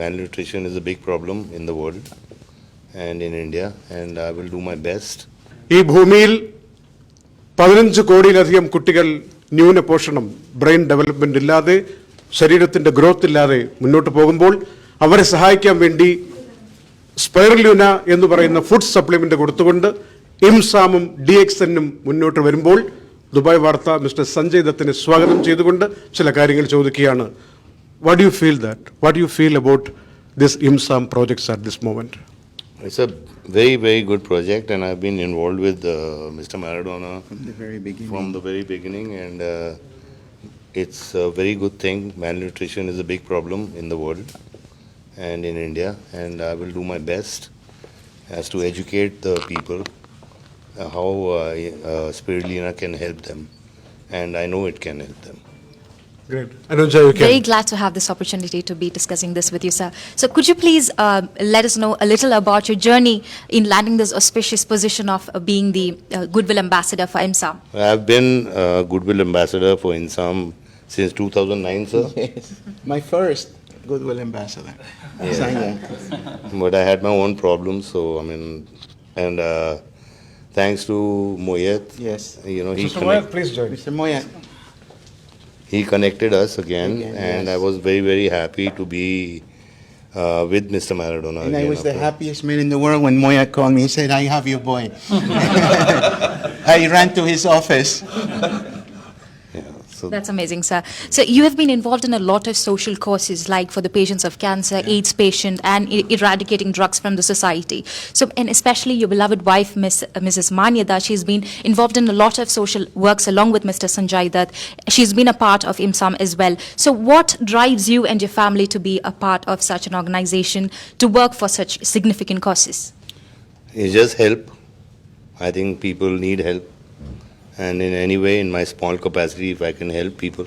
malnutrition is a big problem in the world and in India, and I will do my best. ഈ ഭൂമിയിൽ 15 കോടിയിലധികം കുട്ടികൾ ന്യൂനപോഷണം, brain development ഇല്ലാതെ, ശരീരത്തിന്റെ growth ഇല്ലാതെ മുന്നോട്ട് പോകുമ്പോൾ അവരെ സഹായിക്കാൻ വേണ്ടി സ്പൈറലൂന എന്ന് പറയുന്ന ഫുഡ് സപ്ലിമെന്റ് കൊടുത്തുകൊണ്ട് ഇംസാമും DXNും മുന്നോട്ട് വരുമ്പോൾ ദുബായ് വാർത്ത മിസ്റ്റർ സഞ്ജയ് ദത്തിനെ സ്വാഗതം ചെയ്തുകൊണ്ട് ചില കാര്യങ്ങൾ ചോദിക്കുകയാണ്. What do you feel that? What do you feel about this IMSAM projects at this moment? It's a very, very good project, and I've been involved with Mr. Maradona from the very beginning, and it's a very good thing. Malnutrition is a big problem in the world and in India, and I will do my best as to educate the people how Spirulina can help them, and I know it can help them. Great. Anuja, you can. Very glad to have this opportunity to be discussing this with you, sir. So could you please let us know a little about your journey in landing this auspicious position of being the Goodwill Ambassador for IMSAM? I've been Goodwill Ambassador for IMSAM since 2009, sir. Yes, my first Goodwill Ambassador. Yeah. But I had my own problems, so I mean, and thanks to Moyet, Yes. you know, Mr. Moyet, please join. Mr. Moyet. he connected us again, and yes. I was very, very happy to be with Mr. Maradona. And again I was the after. happiest man in the world when Moyet called me. He said, I have your boy. I ran to his office. Yeah, so That's amazing, sir. So you have been involved in a lot of social causes, like for the patients of cancer, AIDS patient, and eradicating drugs from the society. So, and especially your beloved wife, Mrs. Manyada, she's been involved in a lot of social works along with Mr. Sanjay Dutt. She's been a part of IMSAM as well. So what drives you and your family to be a part of such an organization, to work for such significant causes? it's just help. I think people need help, and in any way, in my small capacity, if I can help people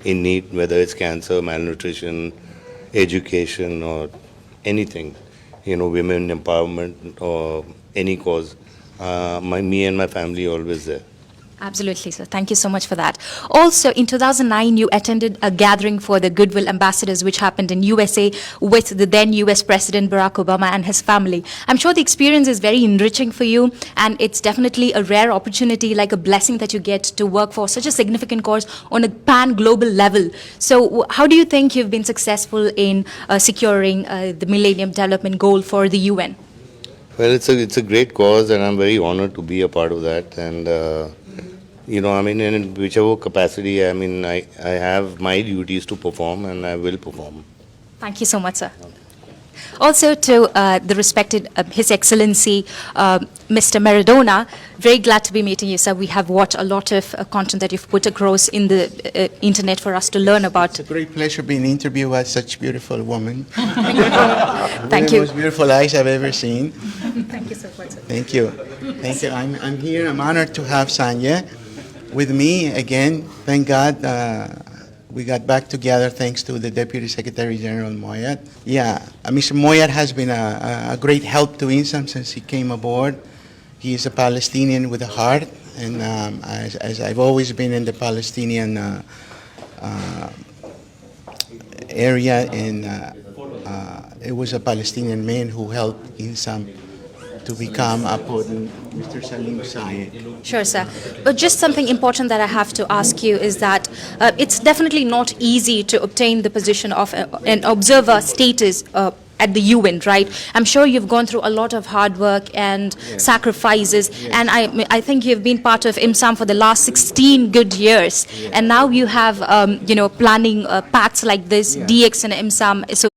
in need, whether it's cancer, malnutrition, education, or anything, you know, women empowerment or any cause, me and my family always there. Absolutely, sir. Thank you so much for that. Also, in 2009, you attended a gathering for the Goodwill Ambassadors, which happened in USA with the then US President Barack Obama and his family. I'm sure the experience is very enriching for you, and it's definitely a rare opportunity, like a blessing that you get to work for such a significant cause on a pan-global level. So how do you think you've been successful in securing the Millennium Development Goal for the UN? Well, it's a great cause, and I'm very honored to be a part of that. And you know, I mean, in whichever capacity, I mean, I have my duties to perform, and I will perform. Thank you so much, sir. Also to the respected His Excellency Mr. Maradona, very glad to be meeting you, sir. We have watched a lot of content that you've put across in the internet for us to learn about. It's a great pleasure being interviewed by such beautiful woman. Thank The you. most beautiful eyes I've ever seen. Thank you so much, sir. Thank you. Thank you. I'm here. I'm honored to have Sanya with me again. Thank God we got back together thanks to the Deputy Secretary General Moyet. Yeah, Mr. Moyet has been a great help to IMSAM since he came aboard. He is a Palestinian with a heart, and as I've always been in the Palestinian area, and it was a Palestinian man who helped IMSAM to become upon Mr. Salim Sayed. Sure, sir. But just something important that I have to ask you is that it's definitely not easy to obtain the position of an observer status at the UN, right? I'm sure you've gone through a lot of hard work and sacrifices, and I think you've been part of IMSAM for the last 16 good years, and now you have, you know, planning pacts like this, DX and IMSAM. So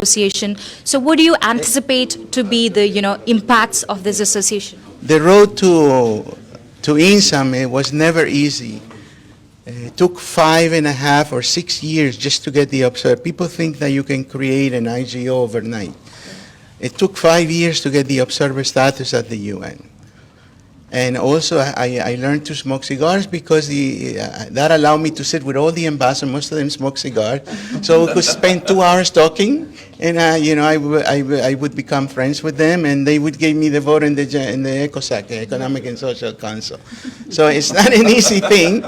association. So what do you anticipate to be the, you know, impacts of this association? The road to IMSAM, it was never easy. It took 5.5 or 6 years just to get the observer. People think that you can create an IGO overnight. It took 5 years to get the observer status at the UN. And also, I learned to smoke cigars because that allowed me to sit with all the ambassadors. Most of them smoke cigars, so we could spend 2 hours talking. And I would become friends with them, and they would give me the vote in the ECOSOC, the Economic and Social Council. So it's not an easy thing,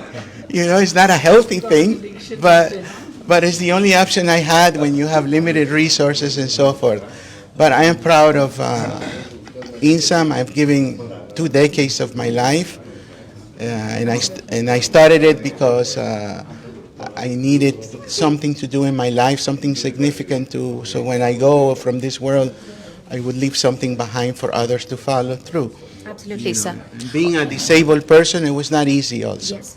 it's not a healthy thing, but it's the only option I had when you have limited resources and so forth. But I am proud of INSAM. I've given 2 decades of my life, and I started it because I needed something to do in my life, something significant so when I go from this world, I would leave something behind for others to follow through. Absolutely, sir. Being a disabled person, it was not easy also. Yes.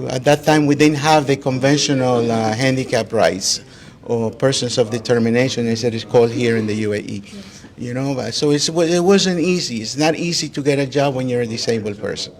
At that time, we didn't have the conventional handicap rights or persons of determination, as it is called here in the UAE. So it wasn't easy. It's not easy to get a job when you're a disabled person.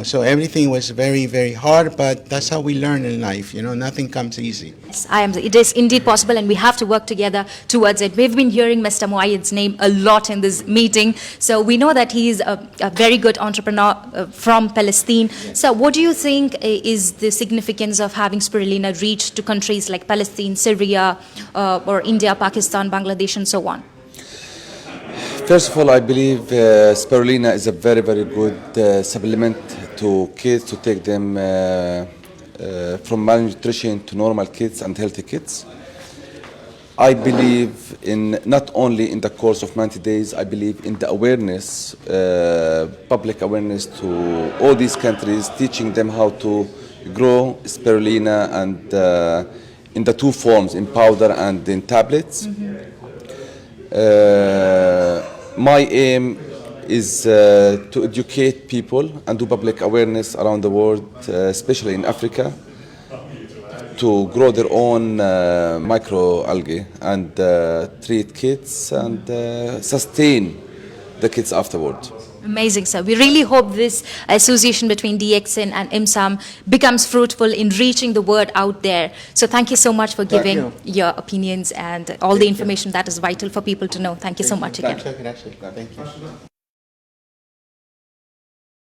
So everything was very, very hard, but that's how we learn in life. Nothing comes easy. Yes, it is indeed possible, and we have to work together towards it. We've been hearing Mr. Muayyad's name a lot in this meeting, so we know that he is a very good entrepreneur from Palestine. So what do you think is the significance of having Spirulina reach to countries like Palestine, Syria, or India, Pakistan, Bangladesh, and so on? First of all, I believe Spirulina is a very, very good supplement to kids to take them from malnutrition to normal kids and healthy kids. I believe in not only in the course of 90 days, I believe in the awareness, public awareness to all these countries, teaching them how to grow Spirulina and in the 2 forms, in powder and in tablets. My aim is to educate people and do public awareness around the world, especially in Africa, to grow their own microalgae and treat kids and sustain the kids afterward. Amazing, sir. We really hope this association between DXN and IMSAM becomes fruitful in reaching the word out there. So thank you so much for giving your opinions and all the information that is vital for people to know. Thank you so much again. Thank you.